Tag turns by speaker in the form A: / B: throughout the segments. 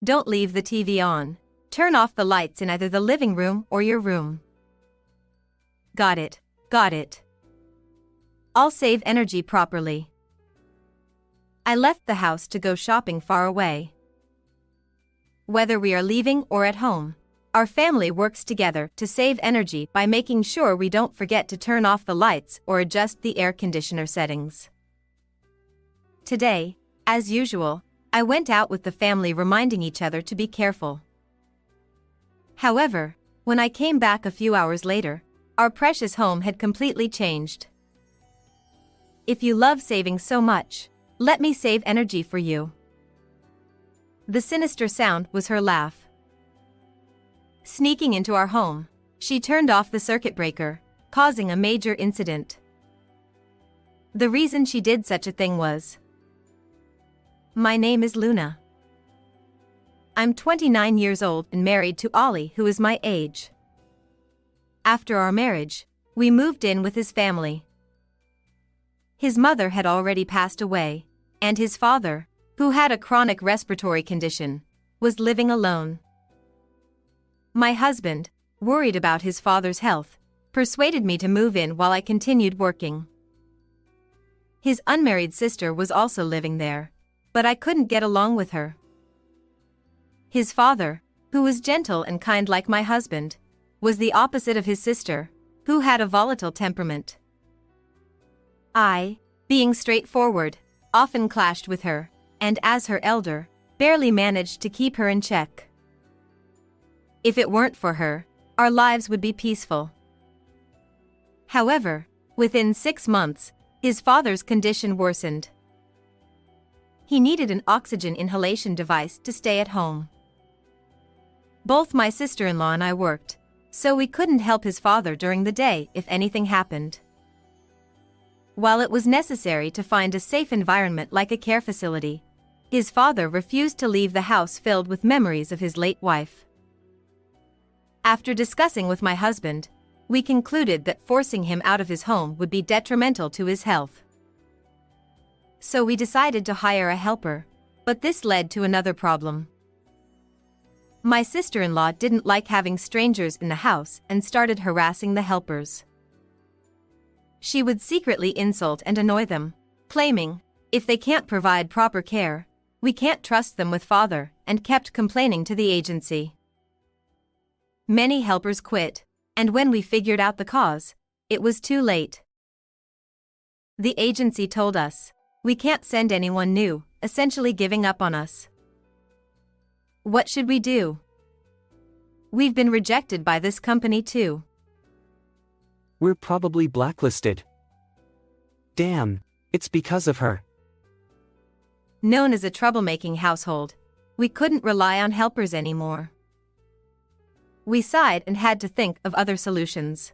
A: Don't leave the TV on. Turn off the lights in either the living room or your room. Got it, got it. I'll save energy properly. I left the house to go shopping far away. Whether we are leaving or at home, our family works together to save energy by making sure we don't forget to turn off the lights or adjust the air conditioner settings. Today, as usual, I went out with the family reminding each other to be careful. However, when I came back a few hours later, our precious home had completely changed. If you love saving so much, let me save energy for you. The sinister sound was her laugh. Sneaking into our home, she turned off the circuit breaker, causing a major incident. The reason she did such a thing was, my name is Luna. I'm 29 years old and married to Ollie, who is my age. After our marriage, we moved in with his family. His mother had already passed away, and his father, who had a chronic respiratory condition, was living alone. My husband, worried about his father's health, persuaded me to move in while I continued working. His unmarried sister was also living there, but I couldn't get along with her. His father, who was gentle and kind like my husband, was the opposite of his sister, who had a volatile temperament. I, being straightforward, often clashed with her, and as her elder, barely managed to keep her in check. If it weren't for her, our lives would be peaceful. However, within 6 months, his father's condition worsened. He needed an oxygen inhalation device to stay at home. Both my sister-in-law and I worked, so we couldn't help his father during the day if anything happened. While it was necessary to find a safe environment like a care facility, his father refused to leave the house filled with memories of his late wife. After discussing with my husband, we concluded that forcing him out of his home would be detrimental to his health. So we decided to hire a helper, but this led to another problem. My sister-in-law didn't like having strangers in the house and started harassing the helpers. She would secretly insult and annoy them, claiming, if they can't provide proper care, we can't trust them with father, and kept complaining to the agency. Many helpers quit, and when we figured out the cause, it was too late. The agency told us, we can't send anyone new, essentially giving up on us. What should we do? We've been rejected by this company too.
B: We're probably blacklisted. Damn, it's because of her.
A: Known as a troublemaking household, we couldn't rely on helpers anymore. We sighed and had to think of other solutions.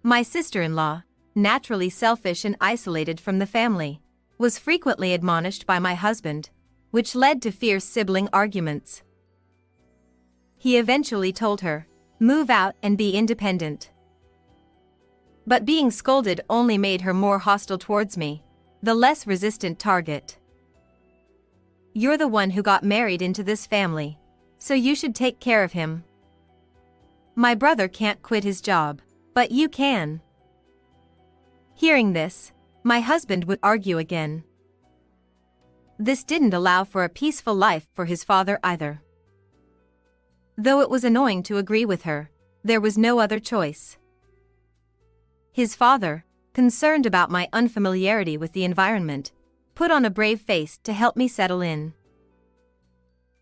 A: My sister-in-law, naturally selfish and isolated from the family, was frequently admonished by my husband, which led to fierce sibling arguments. He eventually told her, move out and be independent. But being scolded only made her more hostile towards me, the less resistant target. You're the one who got married into this family, so you should take care of him. My brother can't quit his job, but you can. Hearing this, my husband would argue again. This didn't allow for a peaceful life for his father either. Though it was annoying to agree with her, there was no other choice. His father, concerned about my unfamiliarity with the environment, put on a brave face to help me settle in.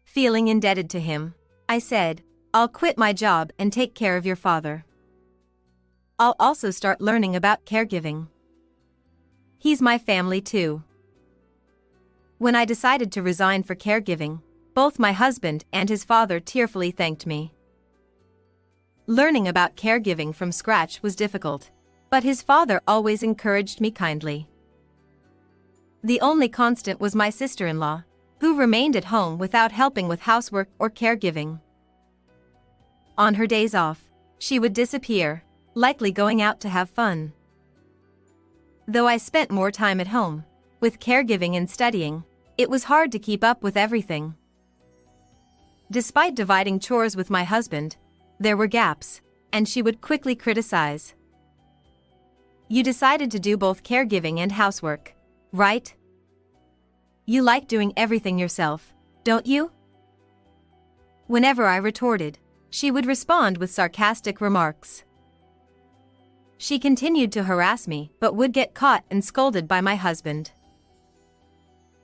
A: Feeling indebted to him, I said, I'll quit my job and take care of your father. I'll also start learning about caregiving. He's my family too. When I decided to resign for caregiving, both my husband and his father tearfully thanked me. Learning about caregiving from scratch was difficult, but his father always encouraged me kindly. The only constant was my sister-in-law, who remained at home without helping with housework or caregiving. On her days off, she would disappear, likely going out to have fun. Though I spent more time at home, with caregiving and studying, it was hard to keep up with everything. Despite dividing chores with my husband, there were gaps, and she would quickly criticize. You decided to do both caregiving and housework, right? You like doing everything yourself, don't you? Whenever I retorted, she would respond with sarcastic remarks. She continued to harass me but would get caught and scolded by my husband.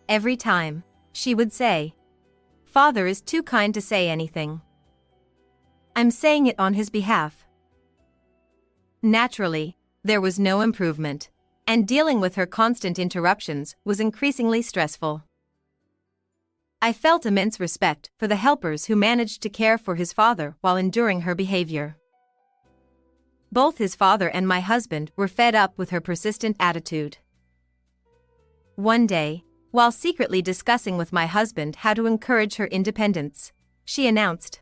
A: Every time, she would say, "Father is too kind to say anything. I'm saying it on his behalf." Naturally, there was no improvement, and dealing with her constant interruptions was increasingly stressful. I felt immense respect for the helpers who managed to care for his father while enduring her behavior. Both his father and my husband were fed up with her persistent attitude. One day, while secretly discussing with my husband how to encourage her independence, she announced,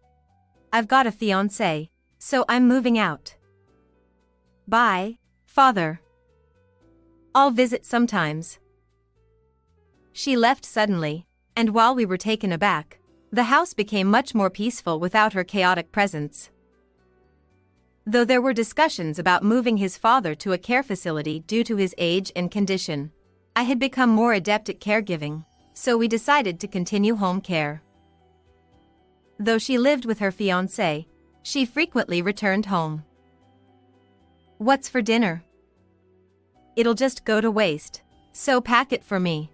A: "I've got a fiancé, so I'm moving out. Bye, Father. I'll visit sometimes." She left suddenly, and while we were taken aback, the house became much more peaceful without her chaotic presence. Though there were discussions about moving his father to a care facility due to his age and condition, I had become more adept at caregiving, so we decided to continue home care. Though she lived with her fiancé, she frequently returned home. "What's for dinner? It'll just go to waste, so pack it for me.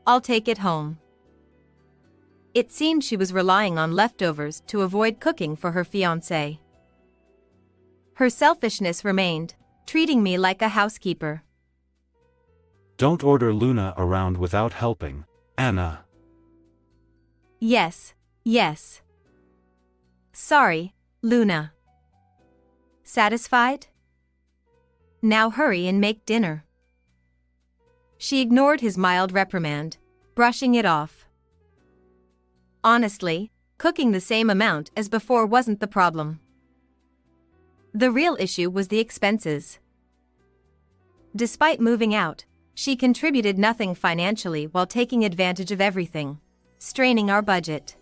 A: I'll take it home." It seemed she was relying on leftovers to avoid cooking for her fiancé. Her selfishness remained, treating me like a housekeeper.
C: Don't order Luna around without helping, Anna.
A: Yes. Sorry, Luna. Satisfied? Now hurry and make dinner. She ignored his mild reprimand, brushing it off. Honestly, cooking the same amount as before wasn't the problem. The real issue was the expenses. Despite moving out, she contributed nothing financially while taking advantage of everything, straining our budget.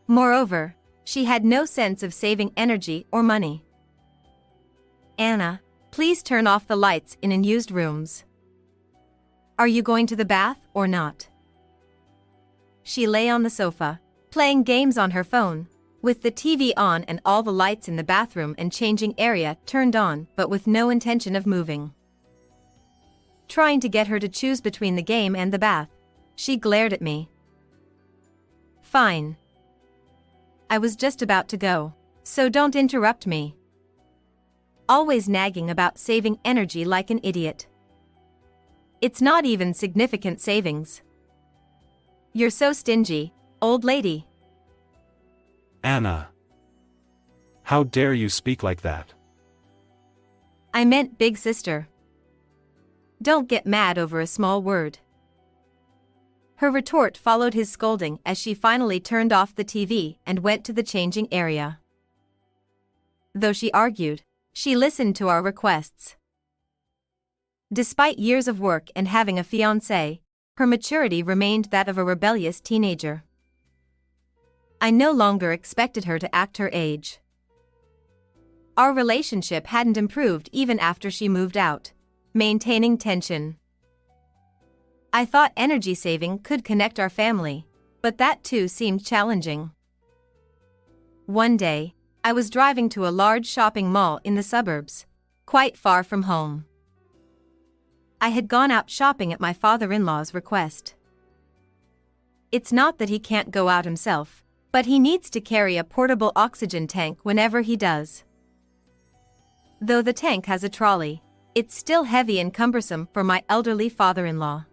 A: Moreover, she had no sense of saving energy or money. "Anna, please turn off the lights in unused rooms. Are you going to the bath or not?" She lay on the sofa, playing games on her phone, with the TV on and all the lights in the bathroom and changing area turned on but with no intention of moving. Trying to get her to choose between the game and the bath, she glared at me. "Fine. I was just about to go, so don't interrupt me." Always nagging about saving energy like an idiot. It's not even significant savings. You're so stingy, old lady.
C: Anna. How dare you speak like that?
A: I meant big sister. Don't get mad over a small word. Her retort followed his scolding as she finally turned off the TV and went to the changing area. Though she argued, she listened to our requests. Despite years of work and having a fiancé, her maturity remained that of a rebellious teenager. I no longer expected her to act her age. Our relationship hadn't improved even after she moved out, maintaining tension. I thought energy saving could connect our family, but that too seemed challenging. One day, I was driving to a large shopping mall in the suburbs, quite far from home. I had gone out shopping at my father-in-law's request. It's not that he can't go out himself, but he needs to carry a portable oxygen tank whenever he does. Though the tank has a trolley, it's still heavy and cumbersome for my elderly father-in-law.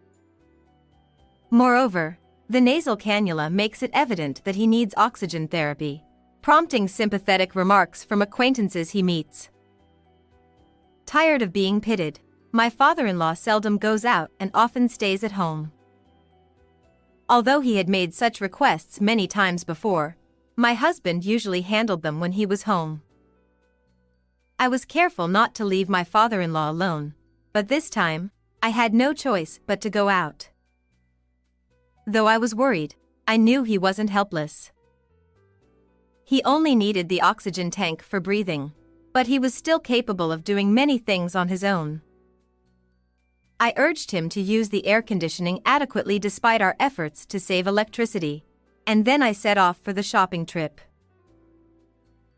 A: Moreover, the nasal cannula makes it evident that he needs oxygen therapy, prompting sympathetic remarks from acquaintances he meets. Tired of being pitted, my father-in-law seldom goes out and often stays at home. Although he had made such requests many times before, my husband usually handled them when he was home. I was careful not to leave my father-in-law alone, but this time, I had no choice but to go out. Though I was worried, I knew he wasn't helpless. He only needed the oxygen tank for breathing, but he was still capable of doing many things on his own. I urged him to use the air conditioning adequately despite our efforts to save electricity, and then I set off for the shopping trip.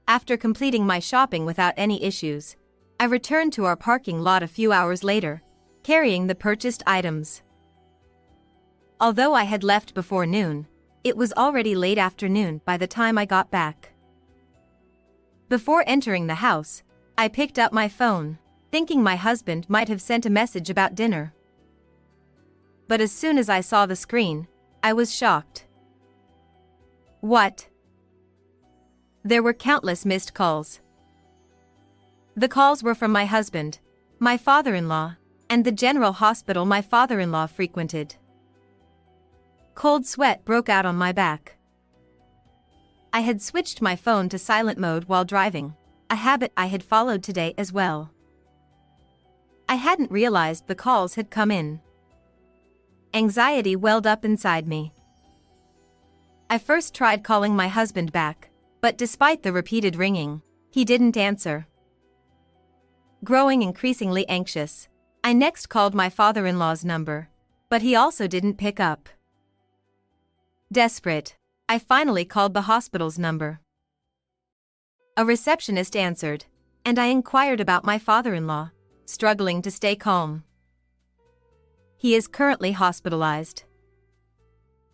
A: After completing my shopping without any issues, I returned to our parking lot a few hours later, carrying the purchased items. Although I had left before noon, it was already late afternoon by the time I got back. Before entering the house, I picked up my phone, thinking my husband might have sent a message about dinner. But as soon as I saw the screen, I was shocked. What? There were countless missed calls. The calls were from my husband, my father-in-law, and the general hospital my father-in-law frequented. Cold sweat broke out on my back. I had switched my phone to silent mode while driving, a habit I had followed today as well. I hadn't realized the calls had come in. Anxiety welled up inside me. I first tried calling my husband back, but despite the repeated ringing, he didn't answer. Growing increasingly anxious, I next called my father-in-law's number, but he also didn't pick up. Desperate, I finally called the hospital's number. A receptionist answered, and I inquired about my father-in-law, struggling to stay calm. He is currently hospitalized.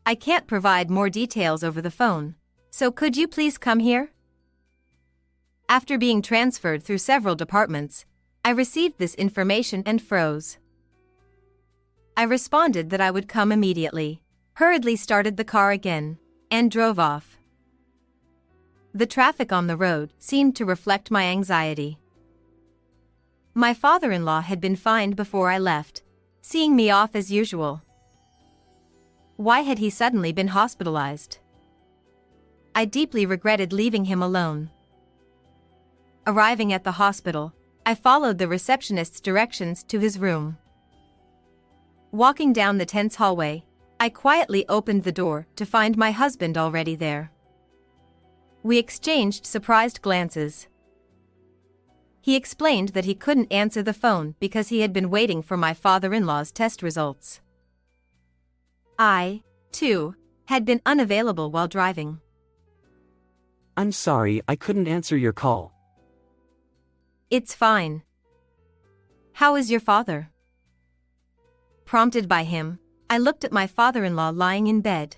A: I can't provide more details over the phone, so could you please come here? After being transferred through several departments, I received this information and froze. I responded that I would come immediately, hurriedly started the car again, and drove off. The traffic on the road seemed to reflect my anxiety. My father-in-law had been fined before I left, seeing me off as usual. Why had he suddenly been hospitalized? I deeply regretted leaving him alone. Arriving at the hospital, I followed the receptionist's directions to his room. Walking down the tense hallway, I quietly opened the door to find my husband already there. We exchanged surprised glances. He explained that he couldn't answer the phone because he had been waiting for my father-in-law's test results. I, too, had been unavailable while driving.
B: I'm sorry, I couldn't answer your call.
A: It's fine. How is your father? Prompted by him, I looked at my father-in-law lying in bed.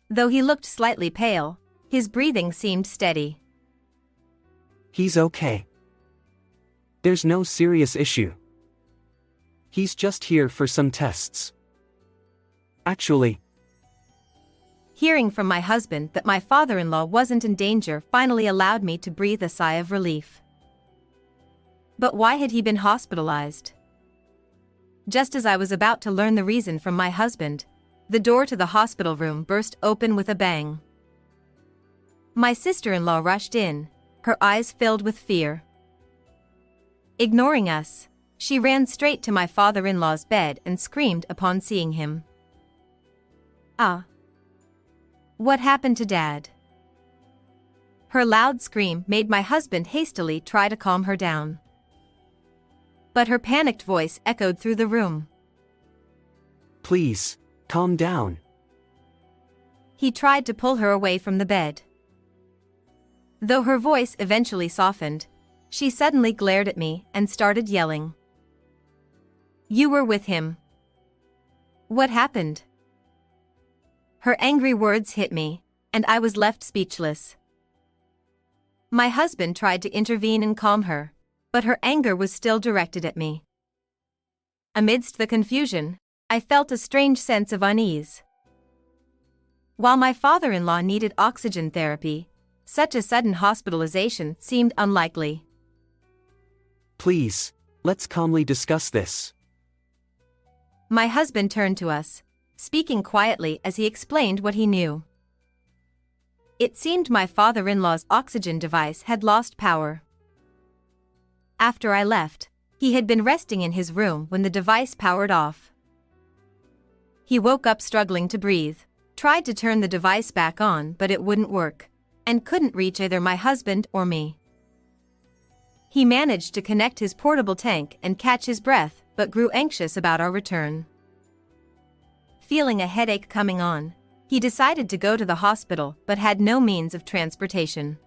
A: Though he looked slightly pale, his breathing seemed steady.
B: He's okay. There's no serious issue. He's just here for some tests. Actually,
A: hearing from my husband that my father-in-law wasn't in danger finally allowed me to breathe a sigh of relief. But why had he been hospitalized? Just as I was about to learn the reason from my husband, the door to the hospital room burst open with a bang. My sister-in-law rushed in, her eyes filled with fear. Ignoring us, she ran straight to my father-in-law's bed and screamed upon seeing him. "Ah! What happened to Dad?" Her loud scream made my husband hastily try to calm her down. But her panicked voice echoed through the room.
B: Please, calm down.
A: He tried to pull her away from the bed. Though her voice eventually softened, she suddenly glared at me and started yelling. "You were with him. What happened?" Her angry words hit me, and I was left speechless. My husband tried to intervene and calm her, but her anger was still directed at me. Amidst the confusion, I felt a strange sense of unease. While my father-in-law needed oxygen therapy, such a sudden hospitalization seemed unlikely.
B: Please, let's calmly discuss this.
A: My husband turned to us, speaking quietly as he explained what he knew. It seemed my father-in-law's oxygen device had lost power. After I left, he had been resting in his room when the device powered off. He woke up struggling to breathe, tried to turn the device back on, but it wouldn't work, and couldn't reach either my husband or me. He managed to connect his portable tank and catch his breath, but grew anxious about our return. Feeling a headache coming on, he decided to go to the hospital but had no means of transportation.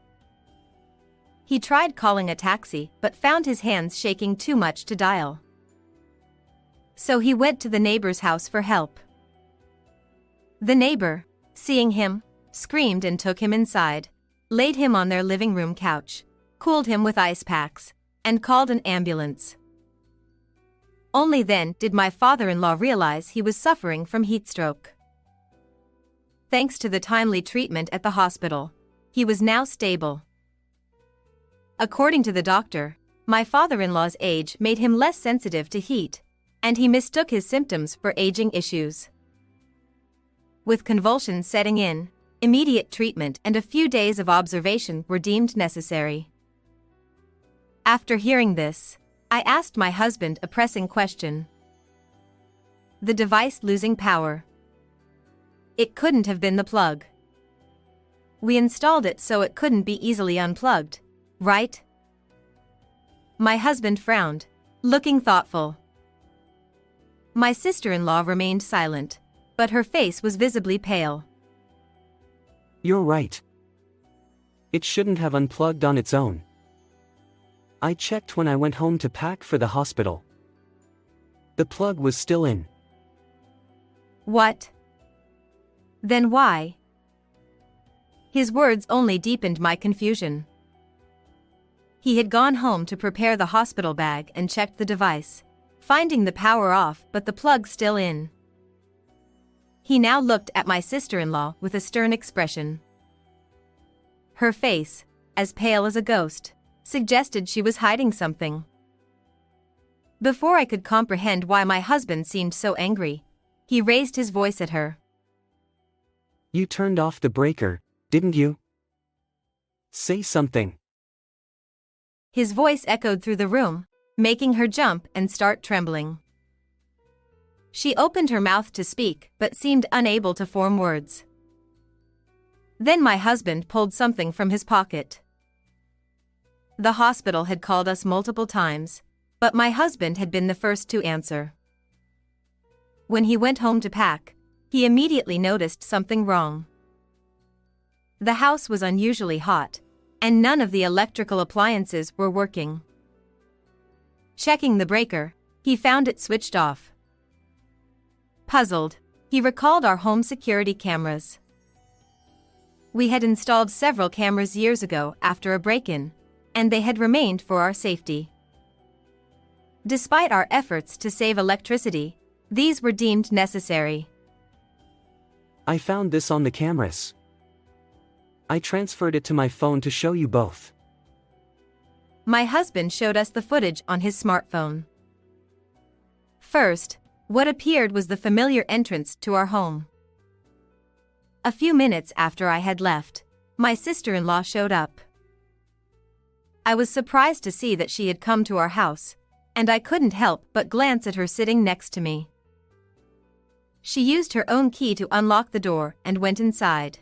A: He tried calling a taxi but found his hands shaking too much to dial. So he went to the neighbor's house for help. The neighbor, seeing him, screamed and took him inside, laid him on their living room couch, cooled him with ice packs, and called an ambulance. Only then did my father-in-law realize he was suffering from heat stroke. Thanks to the timely treatment at the hospital, he was now stable. According to the doctor, my father-in-law's age made him less sensitive to heat, and he mistook his symptoms for aging issues. With convulsions setting in, immediate treatment and a few days of observation were deemed necessary. After hearing this, I asked my husband a pressing question. The device losing power. It couldn't have been the plug. We installed it so it couldn't be easily unplugged, right? My husband frowned, looking thoughtful. My sister-in-law remained silent, but her face was visibly pale.
B: You're right. It shouldn't have unplugged on its own. I checked when I went home to pack for the hospital. The plug was still in.
A: What? Then why? His words only deepened my confusion. He had gone home to prepare the hospital bag and checked the device, finding the power off but the plug still in. He now looked at my sister-in-law with a stern expression. Her face, as pale as a ghost, suggested she was hiding something. Before I could comprehend why my husband seemed so angry, he raised his voice at her.
B: You turned off the breaker, didn't you? Say something.
A: His voice echoed through the room, making her jump and start trembling. She opened her mouth to speak but seemed unable to form words. Then my husband pulled something from his pocket. The hospital had called us multiple times, but my husband had been the first to answer. When he went home to pack, he immediately noticed something wrong. The house was unusually hot, and none of the electrical appliances were working. Checking the breaker, he found it switched off. Puzzled, he recalled our home security cameras. We had installed several cameras years ago after a break-in, and they had remained for our safety. Despite our efforts to save electricity, these were deemed necessary.
B: I found this on the cameras. I transferred it to my phone to show you both.
A: My husband showed us the footage on his smartphone. First, what appeared was the familiar entrance to our home. A few minutes after I had left, my sister-in-law showed up. I was surprised to see that she had come to our house, and I couldn't help but glance at her sitting next to me. She used her own key to unlock the door and went inside.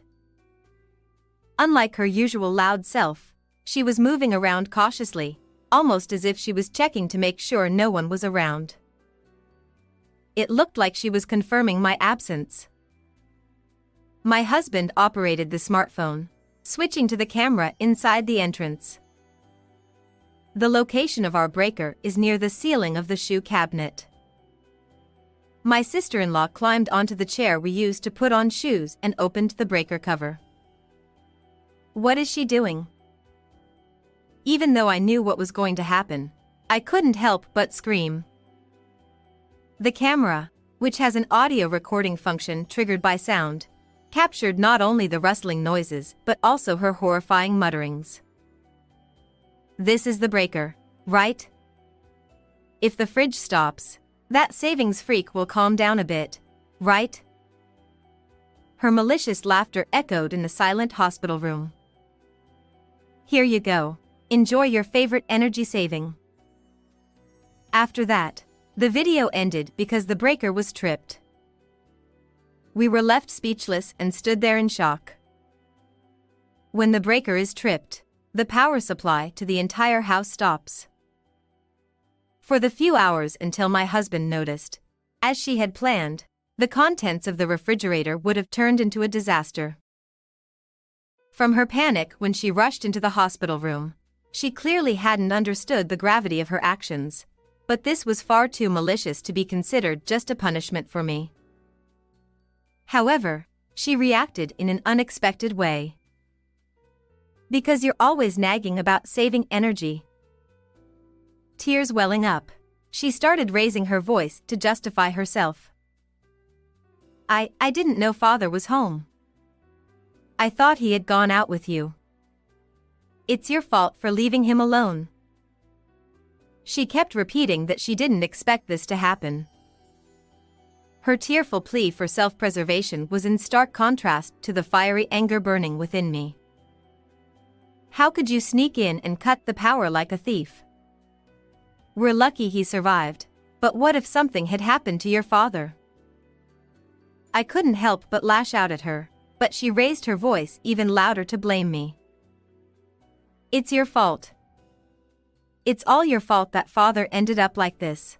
A: Unlike her usual loud self, she was moving around cautiously, almost as if she was checking to make sure no one was around. It looked like she was confirming my absence. My husband operated the smartphone, switching to the camera inside the entrance. The location of our breaker is near the ceiling of the shoe cabinet. My sister-in-law climbed onto the chair we used to put on shoes and opened the breaker cover. What is she doing? Even though I knew what was going to happen, I couldn't help but scream. The camera, which has an audio recording function triggered by sound, captured not only the rustling noises but also her horrifying mutterings. This is the breaker, right? If the fridge stops, that savings freak will calm down a bit, right? Her malicious laughter echoed in the silent hospital room. Here you go, enjoy your favorite energy saving. After that, the video ended because the breaker was tripped. We were left speechless and stood there in shock. When the breaker is tripped, the power supply to the entire house stops. For the few hours until my husband noticed, as she had planned, the contents of the refrigerator would have turned into a disaster. From her panic when she rushed into the hospital room, she clearly hadn't understood the gravity of her actions, but this was far too malicious to be considered just a punishment for me. However, she reacted in an unexpected way. Because you're always nagging about saving energy. Tears welling up, she started raising her voice to justify herself. I didn't know father was home. I thought he had gone out with you. It's your fault for leaving him alone. She kept repeating that she didn't expect this to happen. Her tearful plea for self-preservation was in stark contrast to the fiery anger burning within me. How could you sneak in and cut the power like a thief? We're lucky he survived, but what if something had happened to your father? I couldn't help but lash out at her, but she raised her voice even louder to blame me. It's your fault. It's all your fault that father ended up like this.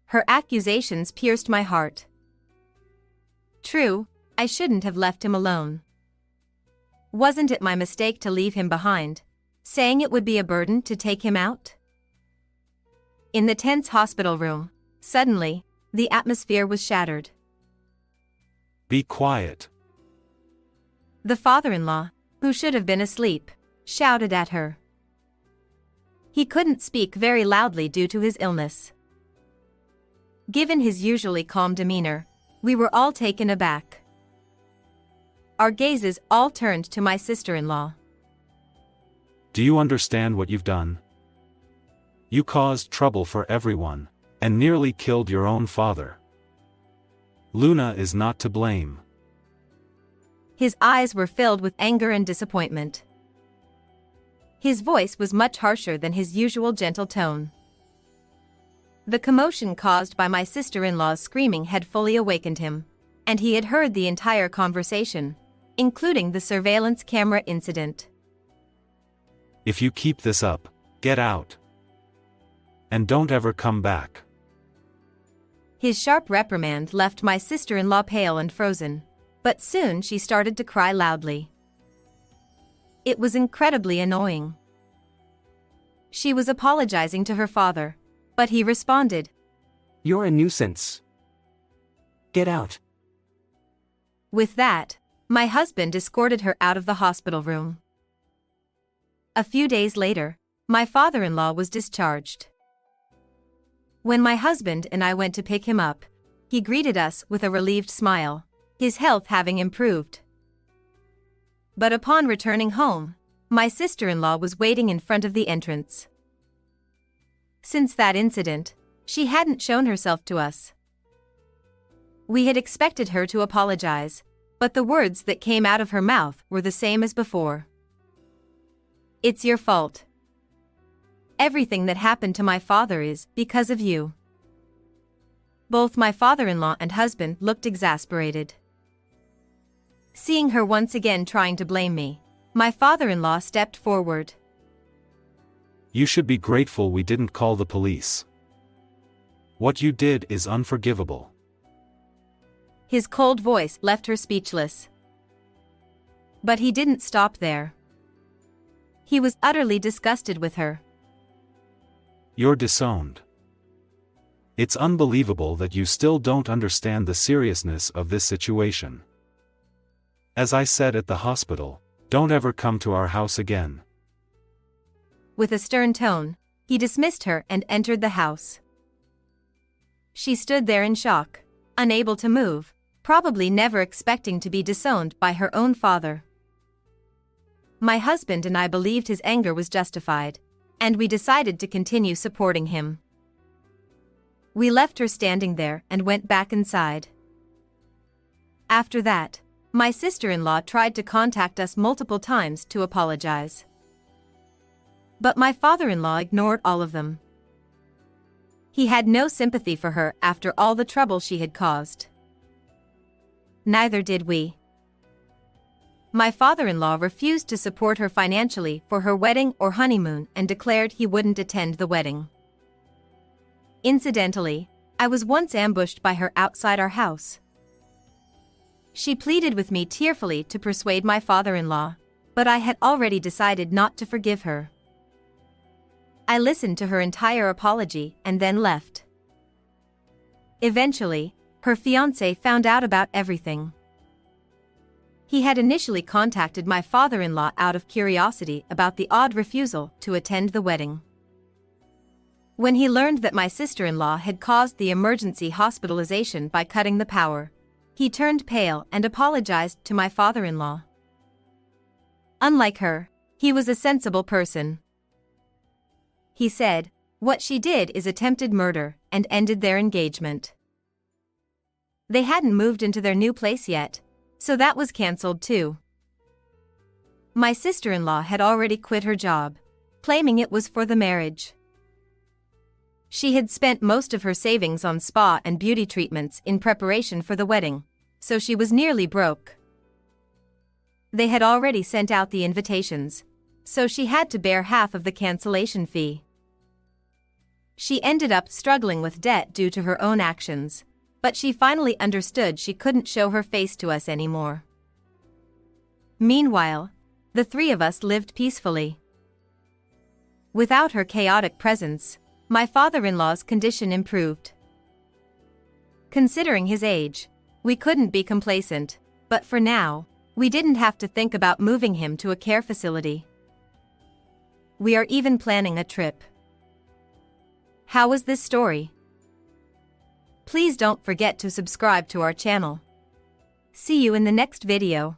A: Her accusations pierced my heart. True, I shouldn't have left him alone. Wasn't it my mistake to leave him behind, saying it would be a burden to take him out? In the tense hospital room, suddenly, the atmosphere was shattered.
C: Be quiet.
A: The father-in-law, who should have been asleep, shouted at her. He couldn't speak very loudly due to his illness. Given his usually calm demeanor, we were all taken aback. Our gazes all turned to my sister-in-law.
C: Do you understand what you've done? You caused trouble for everyone, and nearly killed your own father. Luna is not to blame.
A: His eyes were filled with anger and disappointment. His voice was much harsher than his usual gentle tone. The commotion caused by my sister-in-law's screaming had fully awakened him, and he had heard the entire conversation, including the surveillance camera incident.
C: If you keep this up, get out. And don't ever come back.
A: His sharp reprimand left my sister-in-law pale and frozen, but soon she started to cry loudly. It was incredibly annoying. She was apologizing to her father, but he responded,
B: You're a nuisance. Get out.
A: With that, my husband escorted her out of the hospital room. A few days later, my father-in-law was discharged. When my husband and I went to pick him up, he greeted us with a relieved smile, his health having improved. But upon returning home, my sister-in-law was waiting in front of the entrance. Since that incident, she hadn't shown herself to us. We had expected her to apologize, but the words that came out of her mouth were the same as before. It's your fault. Everything that happened to my father is because of you. Both my father-in-law and husband looked exasperated. Seeing her once again trying to blame me, my father-in-law stepped forward.
C: You should be grateful we didn't call the police. What you did is unforgivable.
A: His cold voice left her speechless. But he didn't stop there. He was utterly disgusted with her.
C: You're disowned. It's unbelievable that you still don't understand the seriousness of this situation. As I said at the hospital, don't ever come to our house again.
A: With a stern tone, he dismissed her and entered the house. She stood there in shock, unable to move, probably never expecting to be disowned by her own father. My husband and I believed his anger was justified, and we decided to continue supporting him. We left her standing there and went back inside. After that, my sister-in-law tried to contact us multiple times to apologize. But my father-in-law ignored all of them. He had no sympathy for her after all the trouble she had caused. neither did we. My father-in-law refused to support her financially for her wedding or honeymoon and declared he wouldn't attend the wedding. Incidentally, I was once ambushed by her outside our house. She pleaded with me tearfully to persuade my father-in-law, but I had already decided not to forgive her. I listened to her entire apology and then left. Eventually, her fiancé found out about everything. He had initially contacted my father-in-law out of curiosity about the odd refusal to attend the wedding. When he learned that my sister-in-law had caused the emergency hospitalization by cutting the power, he turned pale and apologized to my father-in-law. Unlike her, he was a sensible person. He said, "What she did is attempted murder," and ended their engagement. They hadn't moved into their new place yet, so that was cancelled too. My sister-in-law had already quit her job, claiming it was for the marriage. She had spent most of her savings on spa and beauty treatments in preparation for the wedding, so she was nearly broke. They had already sent out the invitations, so she had to bear half of the cancellation fee. She ended up struggling with debt due to her own actions, but she finally understood she couldn't show her face to us anymore. Meanwhile, the three of us lived peacefully. Without her chaotic presence, my father-in-law's condition improved. Considering his age, we couldn't be complacent, but for now, we didn't have to think about moving him to a care facility. We are even planning a trip. How was this story? Please don't forget to subscribe to our channel. See you in the next video.